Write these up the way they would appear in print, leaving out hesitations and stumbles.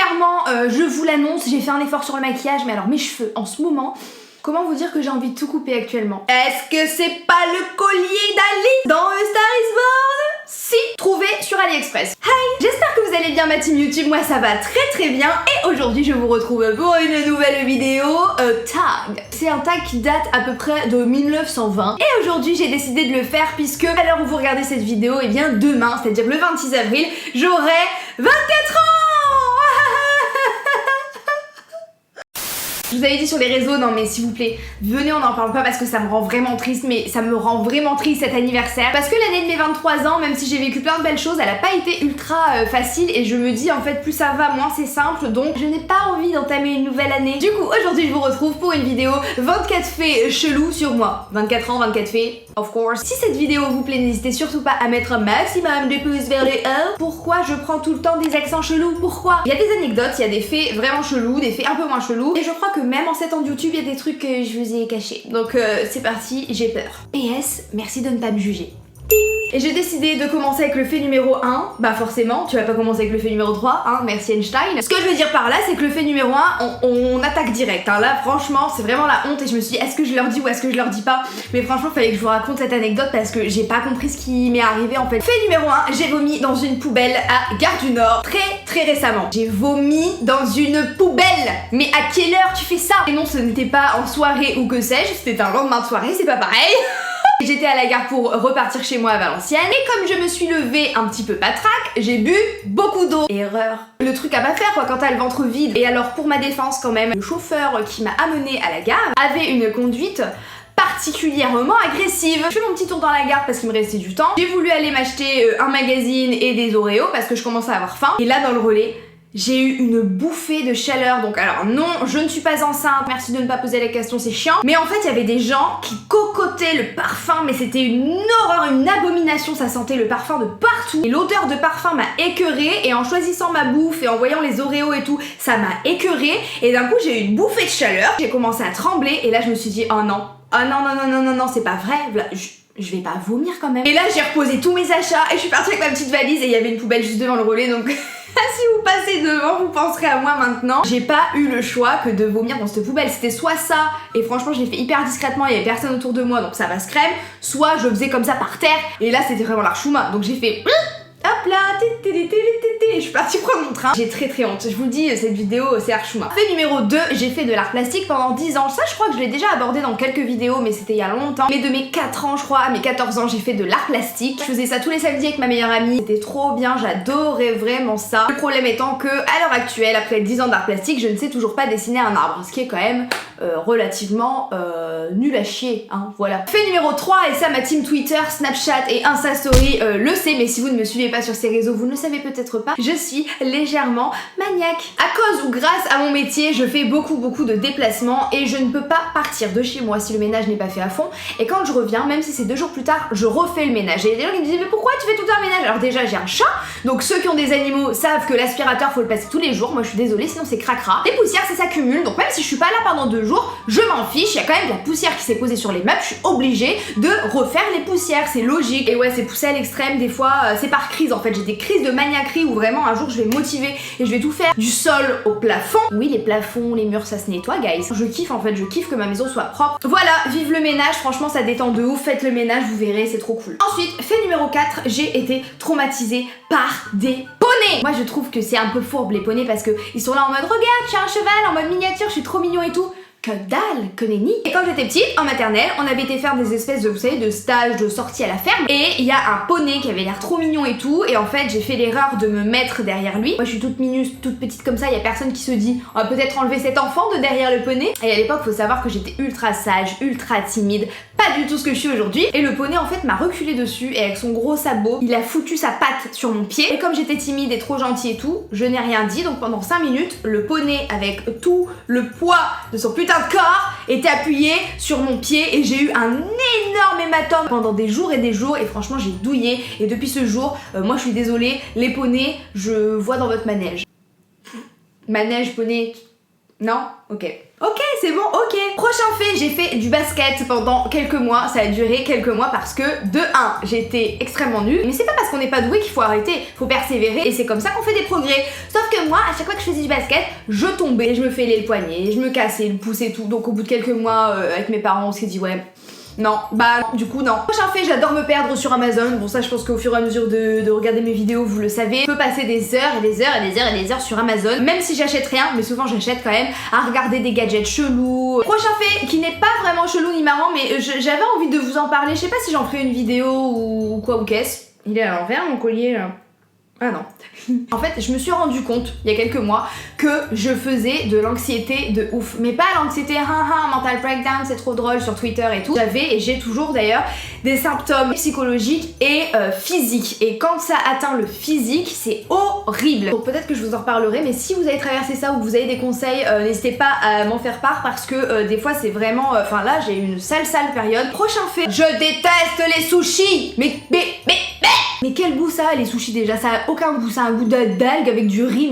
Clairement, je vous l'annonce, j'ai fait un effort sur le maquillage, mais alors mes cheveux en ce moment, comment vous dire que j'ai envie de tout couper actuellement? Est-ce que c'est pas le collier d'Ali dans A Star is Born? Si, trouvé sur AliExpress. Hi, j'espère que vous allez bien ma team YouTube, moi ça va très bien et aujourd'hui je vous retrouve pour une nouvelle vidéo tag. C'est un tag qui date à peu près de 1920 et aujourd'hui j'ai décidé de le faire puisque à l'heure où vous regardez cette vidéo, et bien demain, c'est-à-dire le 26 avril, j'aurai 24 ans. Je vous avais dit sur les réseaux, non mais s'il vous plaît, venez on n'en parle pas parce que ça me rend vraiment triste, mais ça me rend vraiment triste cet anniversaire. Parce que l'année de mes 23 ans, même si j'ai vécu plein de belles choses, elle a pas été ultra facile et je me dis en fait plus ça va, moins c'est simple, donc je n'ai pas envie d'entamer une nouvelle année. Du coup aujourd'hui je vous retrouve pour une vidéo 24 faits chelous sur moi. 24 ans, 24 faits, of course. Si cette vidéo vous plaît, n'hésitez surtout pas à mettre un maximum de pouces vers le haut. Pourquoi je prends tout le temps des accents chelous? Pourquoi? Il y a des anecdotes, il y a des faits vraiment chelous, des faits un peu moins chelous, et je crois que même en 7 ans de YouTube, il y a des trucs que je vous ai cachés. Donc c'est parti, j'ai peur. PS, merci de ne pas me juger. Et j'ai décidé de commencer avec le fait numéro 1, bah forcément, tu vas pas commencer avec le fait numéro 3, hein, merci Einstein. Ce que je veux dire par là, c'est que le fait numéro 1, on attaque direct, hein. Là franchement, c'est vraiment la honte et je me suis dit, est-ce que je leur dis ou est-ce que je leur dis pas? Mais franchement, fallait que je vous raconte cette anecdote parce que j'ai pas compris ce qui m'est arrivé en fait. Fait numéro 1, j'ai vomi dans une poubelle à Gare du Nord très récemment. J'ai vomi dans une poubelle. Mais à quelle heure tu fais ça? Et non, ce n'était pas en soirée ou que sais-je, c'était un lendemain de soirée, c'est pas pareil. J'étais à la gare pour repartir chez moi à Valenciennes et comme je me suis levée un petit peu patraque, j'ai bu beaucoup d'eau. Erreur. Le truc à pas faire quoi quand t'as le ventre vide. Et alors pour ma défense quand même, le chauffeur qui m'a amenée à la gare avait une conduite particulièrement agressive. Je fais mon petit tour dans la gare parce qu'il me restait du temps. J'ai voulu aller m'acheter un magazine et des Oreos parce que je commençais à avoir faim. Et là dans le relais, j'ai eu une bouffée de chaleur, donc alors non, je ne suis pas enceinte, merci de ne pas poser la question, c'est chiant. Mais en fait, il y avait des gens qui cocotaient le parfum, mais c'était une horreur, une abomination, ça sentait le parfum de partout. Et l'odeur de parfum m'a écœurée, et en choisissant ma bouffe et en voyant les Oreos et tout, ça m'a écœurée. Et d'un coup, j'ai eu une bouffée de chaleur, j'ai commencé à trembler, et là je me suis dit, oh non, oh non, c'est pas vrai, je vais pas vomir quand même. Et là j'ai reposé tous mes achats et je suis partie avec ma petite valise et il y avait une poubelle juste devant le relais donc si vous passez devant vous penserez à moi maintenant. J'ai pas eu le choix que de vomir dans cette poubelle, c'était soit ça et franchement je l'ai fait hyper discrètement, il y avait personne autour de moi donc ça passe crème, soit je faisais comme ça par terre et là c'était vraiment l'archouma donc j'ai fait hop là, je suis partie prendre mon train. J'ai très honte, je vous le dis, cette vidéo c'est archouma. Fait numéro 2, j'ai fait de l'art plastique pendant 10 ans. Ça je crois que je l'ai déjà abordé dans quelques vidéos mais c'était il y a longtemps. Mais de mes 4 ans je crois à mes 14 ans j'ai fait de l'art plastique. Je faisais ça tous les samedis avec ma meilleure amie. C'était trop bien, j'adorais vraiment ça. Le problème étant que à l'heure actuelle, après 10 ans d'art plastique, je ne sais toujours pas dessiner un arbre. Ce qui est quand même relativement nul à chier, hein, voilà. Fait numéro 3, et ça ma team Twitter, Snapchat et Insta Story le sait, mais si vous ne me suivez pas sur ces réseaux, vous ne le savez peut-être pas, je suis légèrement maniaque. À cause ou grâce à mon métier, je fais beaucoup de déplacements et je ne peux pas partir de chez moi si le ménage n'est pas fait à fond. Et quand je reviens, même si c'est 2 jours plus tard, je refais le ménage. Et il y a des gens qui me disent mais pourquoi tu fais tout le temps le ménage? Alors déjà j'ai un chat, donc ceux qui ont des animaux savent que l'aspirateur faut le passer tous les jours. Moi je suis désolée, sinon c'est cracra. Les poussières ça s'accumule, donc même si je suis pas là pendant 2 jours, je m'en fiche. Il y a quand même de la poussière qui s'est posée sur les meubles, je suis obligée de refaire les poussières, c'est logique. Et ouais, c'est poussé à l'extrême, des fois c'est par crise en fait. J'ai des crises de maniaquerie où vraiment un jour je vais me motiver et je vais tout faire du sol au plafond. Oui, les plafonds, les murs ça se nettoie guys. Je kiffe en fait, je kiffe que ma maison soit propre. Voilà, vive le ménage, franchement ça détend de ouf, faites le ménage, vous verrez, c'est trop cool. Ensuite, fait numéro 4, j'ai été traumatisée par des poneys. Moi je trouve que c'est un peu fourbe les poneys parce que ils sont là en mode regarde, je suis un cheval en mode miniature, je suis trop mignon et tout. Que dalle, que nenni. Et quand j'étais petite, en maternelle, on avait été faire des espèces de, vous savez, de stages de sortie à la ferme. Et il y a un poney qui avait l'air trop mignon et tout. Et en fait, j'ai fait l'erreur de me mettre derrière lui. Moi, je suis toute mignonne, toute petite comme ça. Il y a personne qui se dit, on va peut-être enlever cet enfant de derrière le poney. Et à l'époque, faut savoir que j'étais ultra sage, ultra timide. Pas du tout ce que je suis aujourd'hui. Et le poney, en fait, m'a reculé dessus. Et avec son gros sabot, il a foutu sa patte sur mon pied. Et comme j'étais timide et trop gentille et tout, je n'ai rien dit. Donc pendant 5 minutes, le poney, avec tout le poids de son putain de corps, était appuyé sur mon pied et j'ai eu un énorme hématome pendant des jours et franchement j'ai douillé et depuis ce jour, moi je suis désolée, les poneys, je vois dans votre manège. Manège, poney, non? Ok. Ok, c'est bon, ok. Prochain fait, j'ai fait du basket pendant quelques mois. Ça a duré quelques mois parce que, de 1, j'étais extrêmement nulle. Mais c'est pas parce qu'on n'est pas doué qu'il faut arrêter, faut persévérer et c'est comme ça qu'on fait des progrès. Sauf que moi, à chaque fois que je faisais du basket, je tombais, je me fêlais le poignet, je me cassais le pouce et tout. Donc au bout de quelques mois, avec mes parents, on s'est dit ouais. Non, bah du coup non. Prochain fait, j'adore me perdre sur Amazon. Bon ça je pense qu'au fur et à mesure de regarder mes vidéos vous le savez. Je peux passer des heures et des heures et des heures et des heures sur Amazon. Même si j'achète rien, mais souvent j'achète quand même à regarder des gadgets chelous. Prochain fait qui n'est pas vraiment chelou ni marrant mais j'avais envie de vous en parler. Je sais pas si j'en ferai une vidéo ou quoi ou qu'est-ce. Il est à l'envers mon collier là. Ah non. En fait, je me suis rendu compte, il y a quelques mois, que je faisais de l'anxiété de ouf. Mais pas l'anxiété, mental breakdown, c'est trop drôle sur Twitter et tout. J'avais, et j'ai toujours d'ailleurs, des symptômes psychologiques et physiques. Et quand ça atteint le physique, c'est horrible. Donc peut-être que je vous en reparlerai, mais si vous avez traversé ça ou que vous avez des conseils, n'hésitez pas à m'en faire part parce que des fois c'est vraiment... Enfin là, j'ai une sale période. Prochain fait, je déteste les sushis. Mais quel goût ça a les sushis déjà, ça a aucun goût, ça a un goût d'algue avec du riz,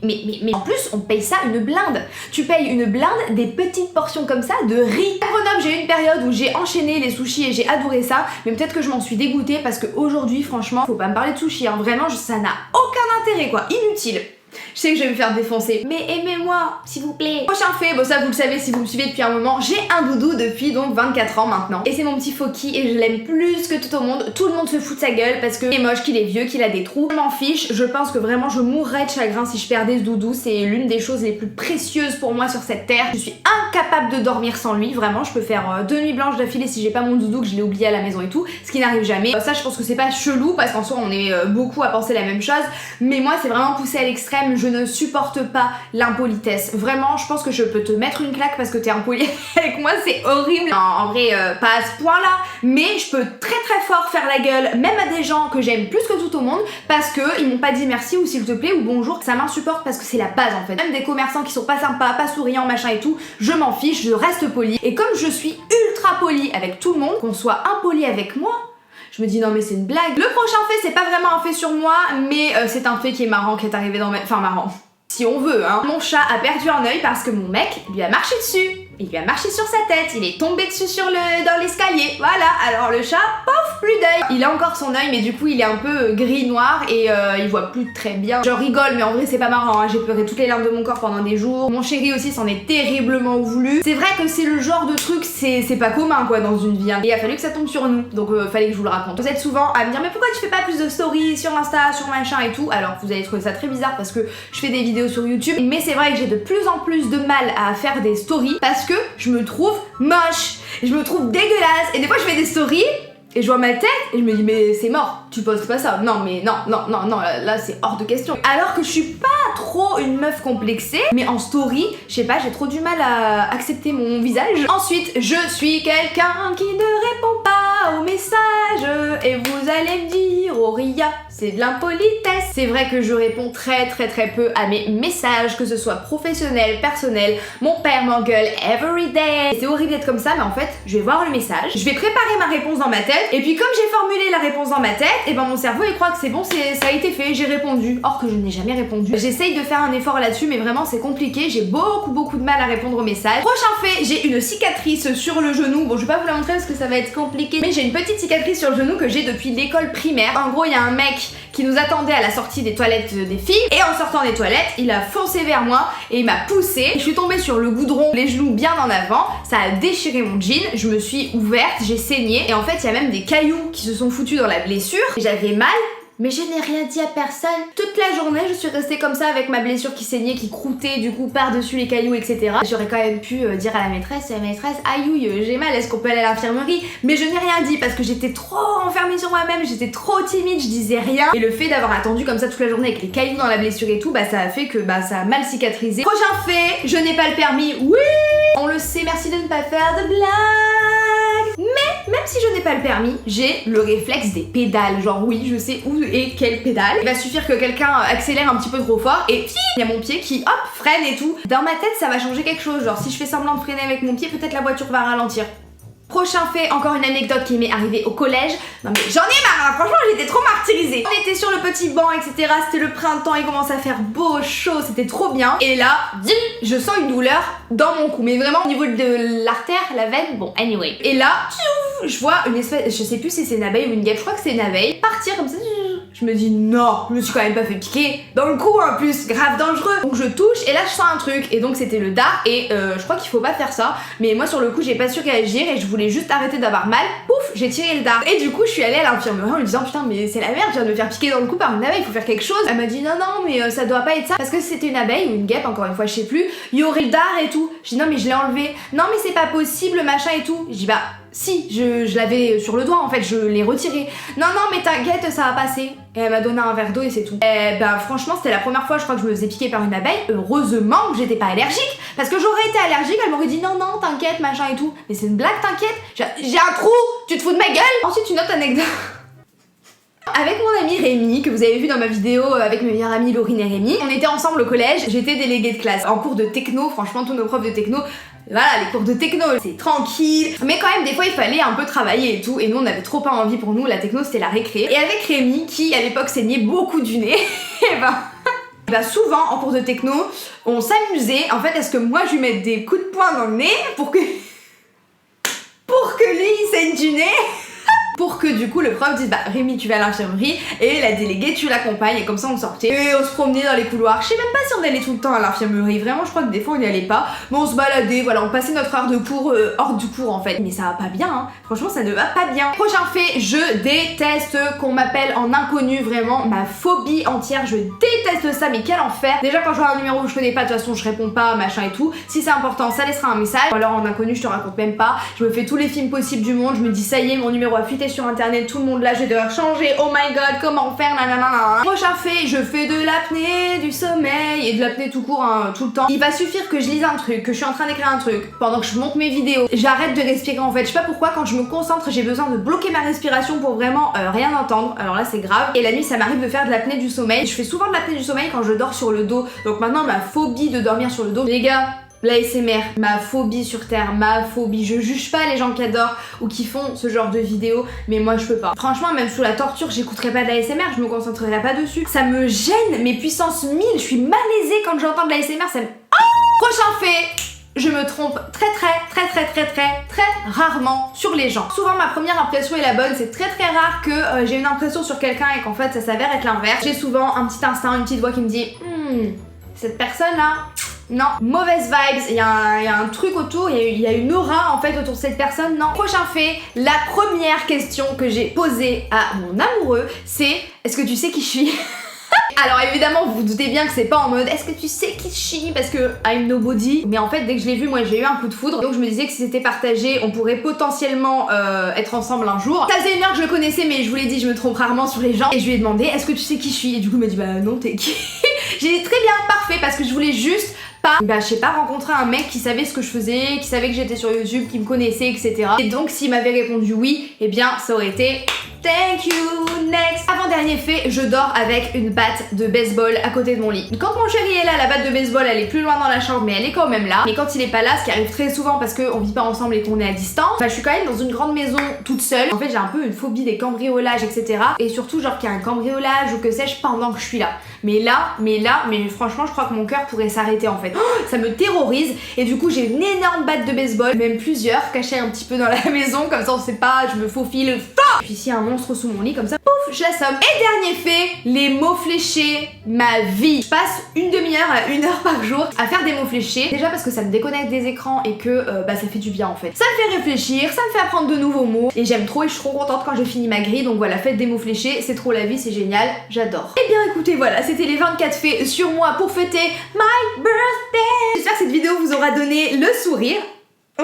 mais en plus on paye ça une blinde. Tu payes une blinde des petites portions comme ça de riz. À Grenoble j'ai eu une période où j'ai enchaîné les sushis et j'ai adoré ça, mais peut-être que je m'en suis dégoûtée parce qu'aujourd'hui franchement, faut pas me parler de sushis, hein. Vraiment ça n'a aucun intérêt quoi, inutile. Je sais que je vais me faire défoncer, mais aimez-moi, s'il vous plaît. Prochain fait, bon ça vous le savez si vous me suivez depuis un moment, j'ai un doudou depuis donc 24 ans maintenant. Et c'est mon petit Foki et je l'aime plus que tout au monde. Tout le monde se fout de sa gueule parce qu'il est moche, qu'il est vieux, qu'il a des trous. Je m'en fiche, je pense que vraiment je mourrais de chagrin si je perdais ce doudou. C'est l'une des choses les plus précieuses pour moi sur cette terre. Je suis incapable de dormir sans lui, vraiment. Je peux faire 2 nuits blanches d'affilée si j'ai pas mon doudou, que je l'ai oublié à la maison et tout, ce qui n'arrive jamais. Ça je pense que c'est pas chelou parce qu'en soi on est beaucoup à penser la même chose, mais moi c'est vraiment poussé à l'extrême. Je ne supporte pas l'impolitesse. Vraiment, je pense que je peux te mettre une claque parce que t'es impoli avec moi, c'est horrible. En vrai, pas à ce point-là, mais je peux très fort faire la gueule, même à des gens que j'aime plus que tout au monde, parce que ils m'ont pas dit merci ou s'il te plaît ou bonjour. Ça m'insupporte parce que c'est la base en fait. Même des commerçants qui sont pas sympas, pas souriants, machin et tout, je m'en fiche, je reste poli. Et comme je suis ultra poli avec tout le monde, qu'on soit impoli avec moi, je me dis non mais c'est une blague. Le prochain fait c'est pas vraiment un fait sur moi mais c'est un fait qui est marrant, qui est arrivé dans ma... Enfin marrant, si on veut hein. Mon chat a perdu un œil parce que mon mec lui a marché dessus. Il lui a marché sur sa tête, il est tombé dessus dans l'escalier. Voilà, alors le chat, pof, plus d'œil. Il a encore son œil mais du coup il est un peu gris-noir et il voit plus très bien. Je rigole mais en vrai c'est pas marrant hein. J'ai pleuré toutes les larmes de mon corps pendant des jours. Mon chéri aussi s'en est terriblement voulu. C'est vrai que c'est le genre de truc, c'est pas commun quoi dans une vie hein. Et il a fallu que ça tombe sur nous, donc fallait que je vous le raconte. Vous êtes souvent à me dire mais pourquoi tu fais pas plus de stories sur Insta, sur machin et tout. Alors vous allez trouver ça très bizarre parce que je fais des vidéos sur YouTube, mais c'est vrai que j'ai de plus en plus de mal à faire des stories parce que je me trouve moche, je me trouve dégueulasse et des fois je fais des stories et je vois ma tête et je me dis mais c'est mort, tu postes pas ça, non mais non, là c'est hors de question. Alors que je suis pas trop une meuf complexée, mais en story, je sais pas, j'ai trop du mal à accepter mon visage. Ensuite, je suis quelqu'un qui ne répond pas aux messages et vous allez me dire oh Ria, c'est de l'impolitesse. C'est vrai que je réponds très peu à mes messages, que ce soit professionnel, personnel. Mon père m'engueule everyday. C'est horrible d'être comme ça, mais en fait, je vais voir le message, je vais préparer ma réponse dans ma tête, et puis comme j'ai formulé la réponse dans ma tête, et ben mon cerveau il croit que c'est bon, ça a été fait, j'ai répondu. Or que je n'ai jamais répondu. J'essaye de faire un effort là-dessus, mais vraiment c'est compliqué, j'ai beaucoup de mal à répondre aux messages. Prochain fait, j'ai une cicatrice sur le genou. Bon, je vais pas vous la montrer parce que ça va être compliqué, mais j'ai une petite cicatrice sur le genou que j'ai depuis l'école primaire. En gros, il y a un mec qui nous attendait à la sortie des toilettes des filles, et en sortant des toilettes, il a foncé vers moi et il m'a poussé. Je suis tombée sur le goudron, les genoux bien en avant, ça a déchiré mon jean, je me suis ouverte, j'ai saigné, et en fait il y a même des cailloux qui se sont foutus dans la blessure. J'avais mal, mais je n'ai rien dit à personne. Toute la journée, je suis restée comme ça avec ma blessure qui saignait, qui croûtait du coup par-dessus les cailloux, etc. J'aurais quand même pu dire à la maîtresse, aïe, j'ai mal, est-ce qu'on peut aller à l'infirmerie? Mais je n'ai rien dit parce que j'étais trop enfermée sur moi-même, j'étais trop timide, je disais rien. Et le fait d'avoir attendu comme ça toute la journée avec les cailloux dans la blessure et tout, bah ça a fait que ça a mal cicatrisé. Prochain fait, je n'ai pas le permis. Oui! On le sait, merci de ne pas faire de blagues. Mais même si je n'ai pas le permis, j'ai le réflexe des pédales. Genre oui, je sais où et quelle pédale. Il va suffire que quelqu'un accélère un petit peu trop fort et il y a mon pied qui hop freine et tout. Dans ma tête ça va changer quelque chose. Genre si je fais semblant de freiner avec mon pied, peut-être la voiture va ralentir. Prochain fait, encore une anecdote qui m'est arrivée au collège. Non mais j'en ai marre, hein, franchement j'étais trop martyrisée. On était sur le petit banc, etc. C'était le printemps, il commençait à faire beau, chaud, c'était trop bien. Et là, je sens une douleur dans mon cou, mais vraiment au niveau de l'artère, la veine, bon anyway. Et là, je vois une espèce, je sais plus si c'est une abeille ou une guêpe, je crois que c'est une abeille, partir comme ça. Je me dis non, je me suis quand même pas fait piquer dans le cou en plus, grave dangereux. Donc je touche et là je sens un truc et donc c'était le dard et je crois qu'il faut pas faire ça. Mais moi sur le coup j'ai pas su réagir et je voulais juste arrêter d'avoir mal. Pouf, j'ai tiré le dard. Et du coup je suis allée à l'infirmerie en lui disant putain mais c'est la merde, je viens de me faire piquer dans le cou par une abeille, il faut faire quelque chose. Elle m'a dit non mais ça doit pas être ça parce que si c'était une abeille ou une guêpe, encore une fois je sais plus, il y aurait le dard et tout. Je dis non mais je l'ai enlevé. Non mais c'est pas possible machin et tout. Je dis bah si, je l'avais sur le doigt en fait, je l'ai retiré. Non mais t'inquiète, ça va passer. Et elle m'a donné un verre d'eau et c'est tout. Et bah franchement c'était la première fois je crois que je me faisais piquer par une abeille. Heureusement que j'étais pas allergique. Parce que j'aurais été allergique, elle m'aurait dit non t'inquiète machin et tout. Mais c'est une blague t'inquiète. J'ai un trou, tu te fous de ma gueule. Ensuite une autre anecdote. Avec mon ami Rémi, que vous avez vu dans ma vidéo avec mes meilleures amies Laurine et Rémi, on était ensemble au collège, j'étais déléguée de classe. En cours de techno, franchement tous nos profs de techno, voilà les cours de techno, c'est tranquille. Mais quand même des fois il fallait un peu travailler et tout, et nous on avait trop pas envie pour nous, la techno c'était la récré. Et avec Rémi, qui à l'époque saignait beaucoup du nez, et bah souvent en cours de techno, on s'amusait en fait à ce que moi je lui mette des coups de poing dans le nez pour que lui il saigne du nez. Pour que du coup le prof dise bah Rémi tu vas à l'infirmerie et la déléguée tu l'accompagnes et comme ça on sortait et on se promenait dans les couloirs. Je sais même pas si on allait tout le temps à l'infirmerie, vraiment je crois que des fois on n'y allait pas, mais on se baladait, voilà on passait notre heure de cours hors du cours en fait. Mais ça va pas bien hein, franchement ça ne va pas bien. Prochain fait, je déteste qu'on m'appelle en inconnu, vraiment ma phobie entière, je déteste ça, mais quel enfer. Déjà quand je vois un numéro que je connais pas, de toute façon je réponds pas machin et tout, si c'est important ça laissera un message, ou alors en inconnu je te raconte même pas, je me fais tous les films possibles du monde, je me dis ça y est mon numéro a fuité sur internet, tout le monde là, je vais devoir changer, oh my god, comment faire, nanana. Prochain fait, je fais de l'apnée du sommeil et de l'apnée tout court hein, tout le temps. Il va suffire que je lise un truc, que je suis en train d'écrire un truc, pendant que je monte mes vidéos, j'arrête de respirer en fait. Je sais pas pourquoi quand je me concentre, j'ai besoin de bloquer ma respiration pour vraiment rien entendre. Alors là c'est grave. Et la nuit ça m'arrive de faire de l'apnée du sommeil. Je fais souvent de l'apnée du sommeil quand je dors sur le dos. Donc maintenant ma phobie de dormir sur le dos, les gars, l'ASMR, ma phobie sur terre, ma phobie. Je juge pas les gens qui adorent ou qui font ce genre de vidéos, mais moi je peux pas. Franchement, même sous la torture, j'écouterai pas de l'ASMR, je me concentrerai pas dessus. Ça me gêne, mais puissance 1000, je suis malaisée quand j'entends de l'ASMR, ça me... Oh prochain fait, je me trompe très rarement sur les gens. Souvent ma première impression est la bonne, c'est très rare que j'ai une impression sur quelqu'un et qu'en fait ça s'avère être l'inverse. J'ai souvent un petit instinct, une petite voix qui me dit cette personne là, non, mauvaise vibes, il y a un truc autour, il y a une aura en fait autour de cette personne, non. Prochain fait, la première question que j'ai posée à mon amoureux, c'est est-ce que tu sais qui je suis? Alors évidemment vous vous doutez bien que c'est pas en mode est-ce que tu sais qui je suis parce que I'm nobody, mais en fait dès que je l'ai vu moi j'ai eu un coup de foudre, donc je me disais que si c'était partagé on pourrait potentiellement être ensemble un jour. Ça faisait une heure que je le connaissais mais je vous l'ai dit je me trompe rarement sur les gens et je lui ai demandé est-ce que tu sais qui je suis et du coup il m'a dit bah non t'es qui? J'ai dit très bien, parfait, parce que je voulais juste pas, je sais pas, rencontrer un mec qui savait ce que je faisais, qui savait que j'étais sur YouTube, qui me connaissait, etc. Et donc s'il m'avait répondu oui, eh bien ça aurait été thank you, next. Avant-dernier fait, je dors avec une batte de baseball à côté de mon lit. Quand mon chéri est là, la batte de baseball elle est plus loin dans la chambre mais elle est quand même là. Mais quand il est pas là, ce qui arrive très souvent parce qu'on vit pas ensemble et qu'on est à distance, je suis quand même dans une grande maison toute seule. En fait j'ai un peu une phobie des cambriolages, etc. Et surtout genre qu'il y a un cambriolage ou que sais-je pendant que je suis là. Mais franchement je crois que mon cœur pourrait s'arrêter en fait. Oh, ça me terrorise et du coup j'ai une énorme batte de baseball, même plusieurs, cachées un petit peu dans la maison, comme ça on sait pas, je me faufile fort. Puis s'il y a un monstre sous mon lit comme ça, pouf, je l'assomme. Et dernier fait, les mots fléchés, ma vie. Je passe une demi-heure à 1 heure par jour à faire des mots fléchés. Déjà parce que ça me déconnecte des écrans et que ça fait du bien en fait. Ça me fait réfléchir, ça me fait apprendre de nouveaux mots et j'aime trop et je suis trop contente quand j'ai fini ma grille. Donc voilà, faites des mots fléchés, c'est trop la vie, c'est génial, j'adore. Et bien écoutez, voilà, c'était les 24 faits sur moi pour fêter my birthday. J'espère que cette vidéo vous aura donné le sourire.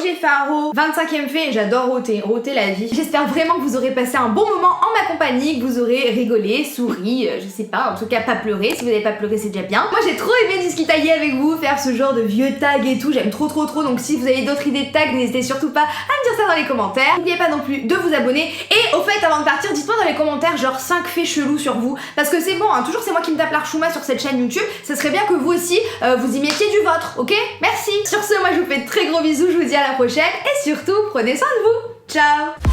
J'ai fait un row, 25e fait, j'adore rôter la vie. J'espère vraiment que vous aurez passé un bon moment en ma compagnie, que vous aurez rigolé, souri, je sais pas, en tout cas pas pleuré. Si vous n'avez pas pleuré c'est déjà bien. Moi j'ai trop aimé discutailler avec vous, faire ce genre de vieux tags et tout, j'aime trop, donc si vous avez d'autres idées de tags, n'hésitez surtout pas à me dire ça dans les commentaires. N'oubliez pas non plus de vous abonner et au fait avant de partir, dites-moi dans les commentaires genre 5 faits chelous sur vous, parce que c'est bon, hein, toujours c'est moi qui me tape l'archouma sur cette chaîne YouTube, ça serait bien que vous aussi vous y mettiez du vôtre, ok? Merci. Sur ce, moi je vous fais de très gros bisous, je vous dis à à la prochaine et surtout, prenez soin de vous. Ciao!